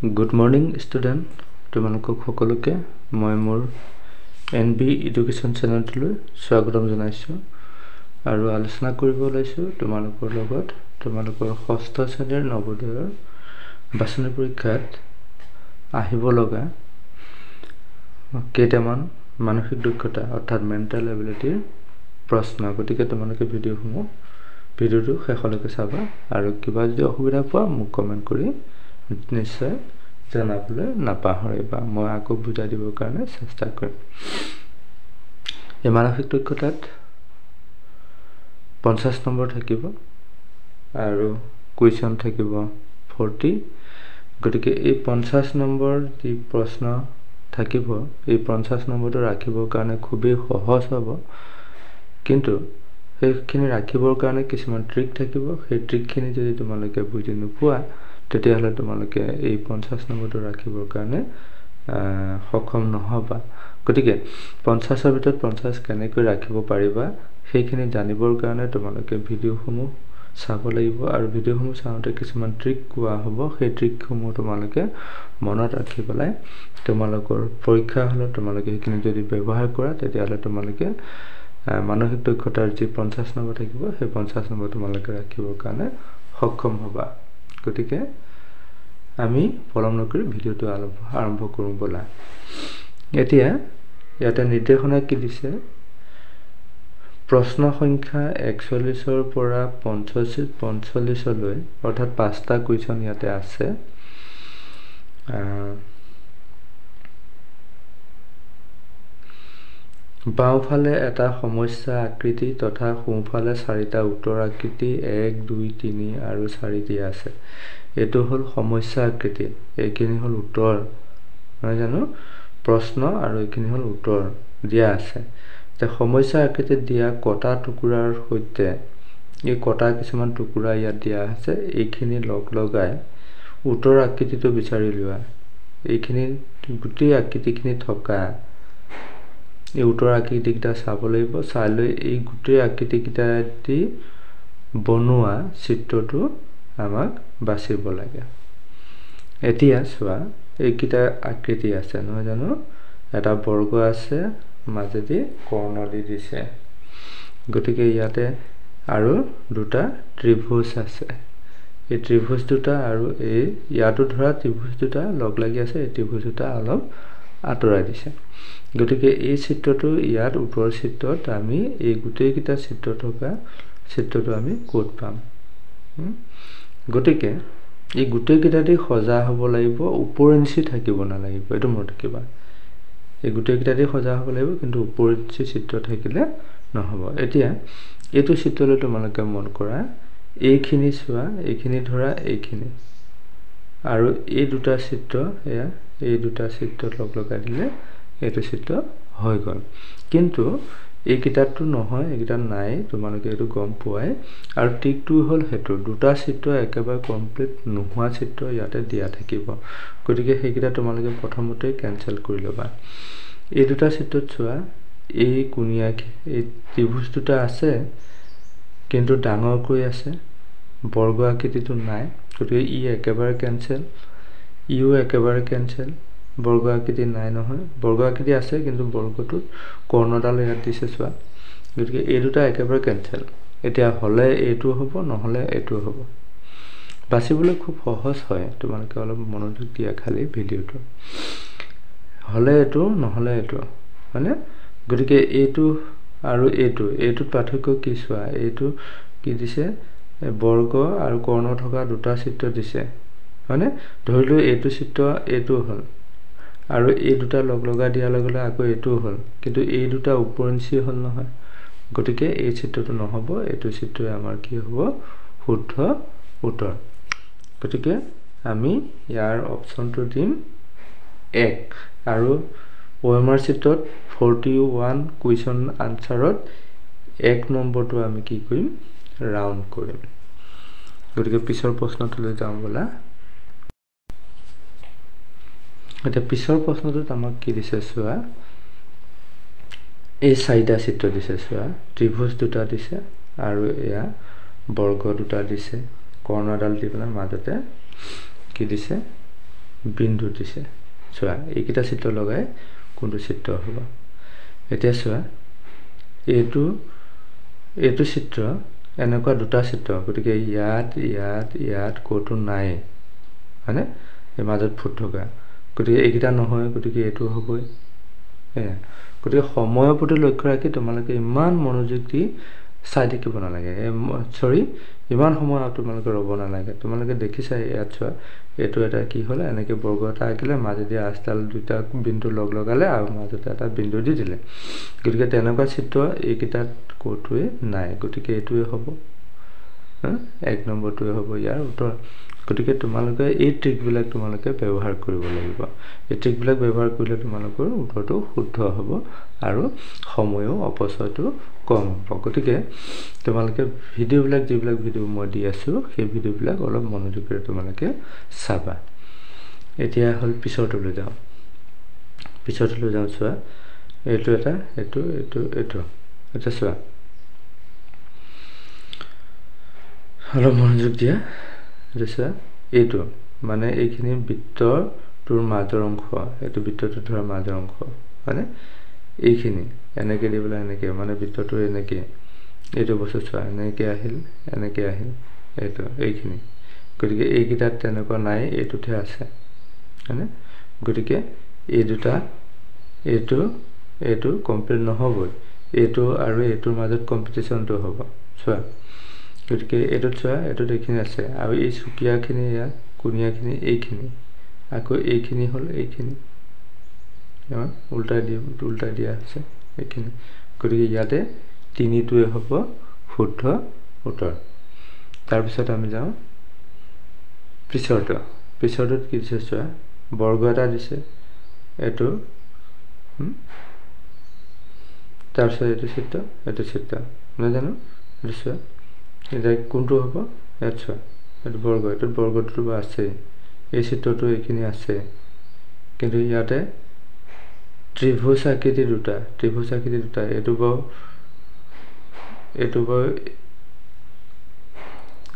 Good morning student তোমালোকক সকলোকে মই মোৰ NB এডুকেশ্যন চেনেললৈ স্বাগতম জনাইছো আৰু আলোচনা কৰিব লৈছো তোমালোকৰ লগত তোমালোকৰ ষষ্ঠ শ্ৰেণীৰ নৱোদয়ৰ বাছনি পৰীক্ষাত আহিব লগা কেইটামান মানসিক দক্ষতা অৰ্থাৎ মেণ্টেল এবিলিটিৰ প্ৰশ্ন গতিকে তোমালোকে ভিডিওটো শেষলৈকে চাবা আৰু কিবা যদি অসুবিধা পোৱা মোক কমেন্ট কৰি নিশ্চয় জানাবলৈ নাপাহৰিবা মই আকৌ বুজাই দিবৰ কাৰণে চেষ্টা কৰিম এই মানসিক দক্ষতাত 50 নম্বৰ থাকিব আৰু কুৱেশ্যন থাকিব 40 গতিকে এই 50 নম্বৰ যি প্ৰশ্ন থাকিব এই 50 নম্বৰটো ৰাখিবৰ কাৰণে খুবেই সহজ হ'ব কিন্তু সেইখিনি ৰাখিবৰ কাৰণে কিছুমান ট্ৰিক থাকিব সেই ট্ৰিকখিনি যদি তোমালোকে বুজি নোপোৱা তেতিয়াহলে তোমালোকে এই 50 নম্বৰটো ৰাখিবৰ কাৰণে সক্ষম নহবা গতিকে 50ৰ ভিতৰত 50 কেনেকৈ ৰাখিব পাৰিবা সেইখিনি জানিবৰ কাৰণে তোমালোকে ভিডিওসমূহ চাব লাগিব আৰু ভিডিওসমূহ চাওঁতে কিছুমান ট্ৰিক কোৱা হ'ব সেই ট্ৰিকসমূহ তোমালোকে মনত ৰাখি পেলাই তোমালোকৰ পৰীক্ষা হলত তোমালোকে সেইখিনি যদি ব্যৱহাৰ কৰা তেতিয়াহলে তোমালোকে মানসিক দক্ষতাৰ যি 50 নম্বৰ থাকিব সেই 50 নম্বৰ তোমালোকে ৰাখিবৰ কাৰণে সক্ষম হ'বা গতিকে আমি পলম নকৰি ভিডিওটো আৰম্ভ কৰোঁ বলা এতিয়া ইয়াতে নিৰ্দেশনা কি দিছে প্ৰশ্ন সংখ্যা 41 ৰ পৰা 45 লৈ অৰ্থাৎ 5টা কুৱেশ্যন ইয়াতে আছে বাওঁফালে এটা সমস্যা আকৃতি তথা সোঁফালে 4টা উত্তৰ আকৃতি 1 2 3 আৰু 4 দিয়া আছে এটো হল সমস্যা আকৃতি এইখিনি হল উত্তৰ নহয় জানো প্ৰশ্ন আৰু এইখিনি হল উত্তৰ দিয়া আছে তে সমস্যা আকৃতিত দিয়া কটা টুকুৰাৰ সৈতে এই কটা কিছুমান টুকুৰা ইয়াত দিয়া আছে এইখিনি লগাই উত্তৰ আকৃতিটো বিচাৰি লোৱা এইখিনি গোটেই আকৃতিখিনি থকা এই উত্তৰ আকৃতিটা চাব লাগিব চাই লৈ এই গোটেই আকৃতিকিটা দি বনোৱা চিত্ৰটো আমাক বাছিব লাগে এতিয়া চোৱা এইকিটা আকৃতি আছে নহয় জানো এটা বৰ্গ আছে মাজেদি কৰ্ণ দি দিছে গতিকে ইয়াতে আৰু দুটা ত্ৰিভুজ আছে এই ত্ৰিভুজ দুটা আৰু এই ইয়াতো ধৰা ত্ৰিভুজ দুটা লগ লাগি আছে এই ত্ৰিভুজ দুটা অলপ আঁতৰাই দিছে গতিকে এই চিত্ৰটো ইয়াত ওপৰৰ চিত্ৰত আমি এই গোটেই কিটা চিত্ৰ থকা চিত্ৰটো আমি কোড পাম গতিকে এই গোটেই কিটাটি সজা হ'ব লাগিব ওপৰঞ্চি থাকিব না লাগিব এটো মনত ৰাখিবা এই গোটেই কিটাটি সজা হ'ব লাগিব কিন্তু ওপৰঞ্চি চিত্ৰ থাকিলে নহব এতিয়া এটো চিত্ৰলৈ তোমালোকে মন কৰা এইখিনি চোৱা এইখিনি ধৰা এইখিনি আৰু এই দুটা চিত্ৰ এয়া এই দুটা চিত্ৰ লগাই দিলে এটো চিত্ৰ হৈ গল কিন্তু এই কিতাপটো নহয় এই কিতাপ নাই তোমালোকে এটো গম পোৱাই আৰু টিকটো হল হেতু দুটা চিত্ৰ একেবাৰে কমপ্লিট নোহোৱা চিত্ৰ ইয়াতে দিয়া থাকিব গতিকে সেই কিটা তোমালোকে প্ৰথমতে কেনসেল কৰি লবা এই দুটা চিত্ৰত চোৱা এই কোণীয়া এই ত্ৰিভুজ দুটা আছে কিন্তু ডাঙৰকৈ আছে বৰ্গ আকৃতিটো নাই গতিকে ই একেবাৰে কেনসেল ইও একেবাৰে কেনসেল বৰ্গ আকৃতি নাই নহয় বৰ্গ আকৃতি আছে কিন্তু বৰ্গটোত কৰ্ণডাল ইয়াত দিছে চোৱা গতিকে এই দুটা একেবাৰে কেনসেল এতিয়া হলে এইটো হ'ব নহলে এইটো হ'ব বাছিবলৈ খুব সহজ হয় তোমালোকে অলপ মনোযোগ দিয়া খালি ভিডিওটো হলে এইটো নহলে এইটো মানে গতিকে এইটো আৰু এইটোত পাৰ্থক্য কি চোৱা এইটো কি দিছে বৰ্গ আৰু কৰ্ণ থকা দুটা চিত্ৰ দিছে মানে ধৰিলো এইটো চিত্ৰ এইটো হল আৰু এই দুটা লগা দিয়া লগলে আকৌ এইটো হল কিন্তু এই দুটা ওপৰঞ্চি হল নহয় গতিকে এই চিত্ৰটো নহব এইটো চিত্ৰই আমাৰ কি হ'ব শুদ্ধ উত্তৰ গতিকে আমি ইয়াৰ অপচনটো দিম 1 আৰু ওএমআৰ চিত্ৰত 41 কুৱেশ্যন আনসাৰত 1 নম্বৰটো আমি কি কৰিম ৰাউন্ড কৰিম গতিকে পিছৰ প্ৰশ্নটোলৈ যাওঁ বলা এটা পিছৰ প্ৰশ্নটোত আমাক কি দিছে চোৱা এই চাৰিটা চিত্ৰ দিছে চোৱা ত্ৰিভুজ দুটা দিছে আৰু এয়া বৰ্গ দুটা দিছে কৰ্ণডাল দি পেলাই মাজতে কি দিছে বিন্দু দিছে চোৱা এইকেইটা চিত্ৰ লগাই কোনটো চিত্ৰ হ'ব এতিয়া চোৱা এইটো চিত্ৰ এনেকুৱা দুটা চিত্ৰ গতিকে ইয়াত কোটো নাই মানে এই মাজত ফুট থকা গতিকে এইকেইটা নহয় গতিকে এইটো হ'বই গতিকে সময়ৰ প্ৰতি লক্ষ্য ৰাখি তোমালোকে ইমান মনোযোগ দি চাই থাকিব নালাগে ইমান সময় তোমালোকে ৰ'ব নালাগে তোমালোকে দেখিছা ইয়াত চোৱা এইটো এটা কি হ'ল এনেকৈ বৰ্গ এটা আঁকিলে মাজেদি আঁচডাল দুটা বিন্দু লগালে আৰু মাজতে এটা বিন্দু দি দিলে গতিকে তেনেকুৱা চিত্ৰ এইকেইটাত কোটোৱে নাই গতিকে এইটোৱে হ'ব 1 নম্বৰটোৱে হ'ব ইয়াৰ উত্তৰ গতিকে তোমালোকে এই ট্ৰিকবিলাক তোমালোকে ব্যৱহাৰ কৰিব লাগিব এই ট্ৰিকবিলাক ব্যৱহাৰ কৰিলে তোমালোকৰ উত্তৰটো শুদ্ধ হ'ব আৰু সময়ও অপচয়টো কম হ'ব গতিকে তোমালোকে ভিডিঅ'বিলাক যিবিলাক ভিডিঅ' মই দি আছো সেই ভিডিঅ'বিলাক অলপ মনোযোগেৰে তোমালোকে চাবা এতিয়া হ'ল পিছৰটোলৈ যাওঁ চোৱা এইটো এটা এইটো এটা চোৱা অলপ মনোযোগ দিয়া চোৱা এইটো মানে এইখিনি বৃত্তটোৰ মাজৰ অংশ এইটো বৃত্তটো ধৰা মাজৰ অংশ মানে এইখিনি এনেকৈ দি পেলাই এনেকৈ মানে বৃত্তটো এনেকৈ এইটো বস্তু চোৱা এনেকৈ আহিল এইখিনি গতিকে এইকেইটাত তেনেকুৱা নাই এইটোতে আছে হয়নে গতিকে এই দুটা এইটো কমপ্লিট নহ'বই এইটো আৰু এইটোৰ মাজত কম্পিটিশ্যনটো হ'ব চোৱা গতিকে এইটোত চোৱা এইটোত এইখিনি আছে আৰু এই চুকীয়াখিনি ইয়াত কোণীয়াখিনি এইখিনি আকৌ এইখিনি হ'ল এইখিনি উল্টা দিয়া আছে এইখিনি গতিকে ইয়াতে 3টোৱে হ'ব শুদ্ধ উত্তৰ তাৰপিছত আমি যাওঁ পিছৰটোত কি দিছে চোৱা বৰ্গ এটা দিছে এইটো তাৰপিছত এইটো চিত্ৰ নাজানো এইটো চোৱা এতিয়া কোনটো হ'ব ইয়াত চোৱা এইটো বৰ্গটো আছে এই চিত্ৰটো এইখিনি আছে কিন্তু ইয়াতে ত্ৰিভুজ আকৃতি দুটা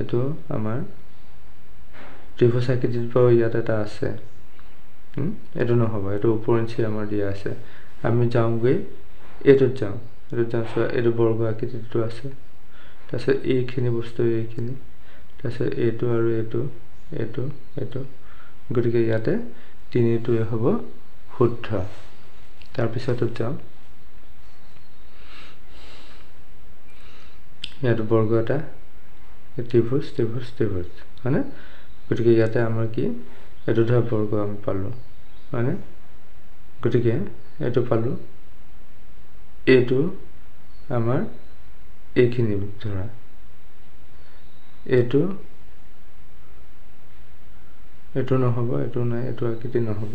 এইটো আমাৰ ত্ৰিভুজ আকৃতিৰ পৰা ইয়াত এটা আছে এইটো নহ'ব এইটো ওপৰঞ্চি আমাৰ দিয়া আছে আমি যাওঁগৈ এইটোত যাওঁ চোৱা এইটো বৰ্গ আকৃতিটো আছে তাৰপিছত এইখিনি বস্তু এইখিনি তাৰপিছত এইটো আৰু এইটো গতিকে ইয়াতে 3টোৱে হ'ব শুদ্ধ তাৰপিছতো যাওঁ ইয়াতে বৰ্গ এটা ত্ৰিভুজ হয়নে গতিকে ইয়াতে আমাৰ কি এইটো ধৰা বৰ্গ আমি পালোঁ হয়নে গতিকে এইটো পালোঁ এইটো আমাৰ এইখিনি ধৰা এইটো নহ'ব এইটো নাই এইটো আকৃতি নহ'ব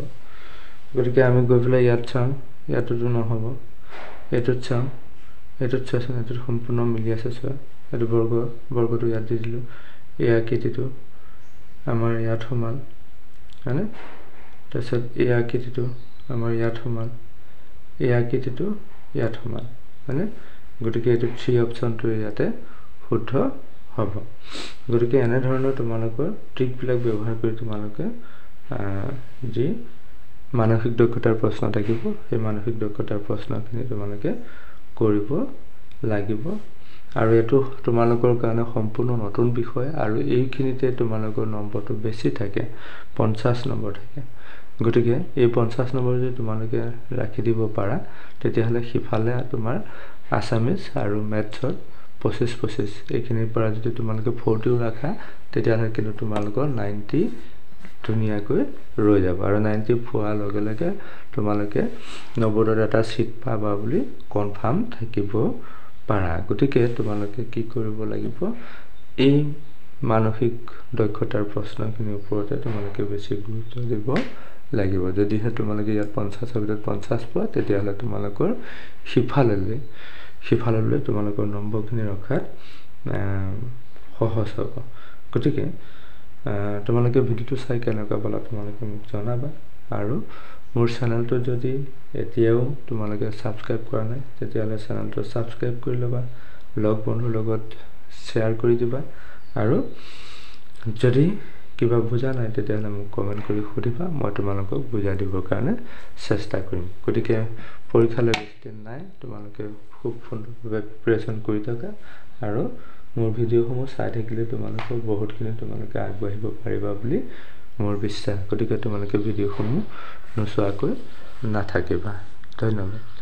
গতিকে আমি গৈ পেলাই ইয়াত চাওঁ ইয়াতোতো নহ'ব এইটোত চাওঁ এইটোত চোৱাচোন এইটোত সম্পূৰ্ণ মিলি আছে চোৱা এইটো বৰ্গটো ইয়াত দি দিলোঁ এই আকৃতিটো আমাৰ ইয়াত সমান হয়নে তাৰপিছত এই আকৃতিটো আমাৰ ইয়াত সমান এই আকৃতিটো ইয়াত সমান হয়নে গতিকে এইটো 3 অপশ্যনটো ইয়াতে শুদ্ধ হ'ব গতিকে এনেধৰণৰ তোমালোকৰ ট্ৰিকবিলাক ব্যৱহাৰ কৰি তোমালোকে যি মানসিক দক্ষতাৰ প্ৰশ্ন থাকিব সেই মানসিক দক্ষতাৰ প্ৰশ্নখিনি তোমালোকে কৰিব লাগিব আৰু এইটো তোমালোকৰ কাৰণে সম্পূৰ্ণ নতুন বিষয় আৰু এইখিনিতে তোমালোকৰ নম্বৰটো বেছি থাকে 50 নম্বৰ থাকে গতিকে এই 50 নম্বৰ যদি তোমালোকে ৰাখি দিব পাৰা তেতিয়াহ'লে সিফালে তোমাৰ আসামিজ আৰু মেথছত 25 এইখিনিৰ পৰা যদি তোমালোকে 40 ৰাখা তেতিয়াহ'লে কিন্তু তোমালোকৰ 90 ধুনীয়াকৈ ৰৈ যাব আৰু 90 পোৱাৰ লগে লগে তোমালোকে নৱোদয়ৰ এটা সিট পাবা বুলি কনফাৰ্ম থাকিব পাৰা গতিকে তোমালোকে কি কৰিব লাগিব এই মানসিক দক্ষতাৰ প্ৰশ্নখিনিৰ ওপৰতে তোমালোকে বেছি গুৰুত্ব দিব লাগিব যদিহে তোমালোকে ইয়াত 50 ৰ ভিতৰত 50 পোৱা তেতিয়াহ'লে তোমালোকৰ সিফাললৈ তোমালোকৰ নম্বৰখিনি ৰখাত সহজ হ'ব গতিকে তোমালোকে ভিডিঅ'টো চাই কেনেকুৱা পালা তোমালোকে মোক জনাবা আৰু মোৰ চেনেলটো যদি এতিয়াও তোমালোকে সাবস্ক্ৰাইব কৰা নাই তেতিয়াহ'লে চেনেলটো সাবস্ক্ৰাইব কৰি ল'বা লগ বন্ধুৰ লগত শ্বেয়াৰ কৰি দিবা আৰু যদি কিবা বুজা নাই তেতিয়াহ'লে মোক কমেণ্ট কৰি সুধিবা, মই তোমালোকক বুজাই দিবৰ কাৰণে চেষ্টা কৰিম। গতিকে পৰীক্ষালৈ বেছি দিন নাই, তোমালোকে খুব সুন্দৰভাৱে প্ৰিপাৰেশ্যন কৰি থাকা আৰু মোৰ ভিডিঅ'সমূহ চাই থাকিলে তোমালোকক বহুতখিনি তোমালোকে আগবাঢ়িব পাৰিবা বুলি মোৰ বিশ্বাস। গতিকে তোমালোকে ভিডিঅ'সমূহ নোচোৱাকৈ নাথাকিবা। ধন্যবাদ।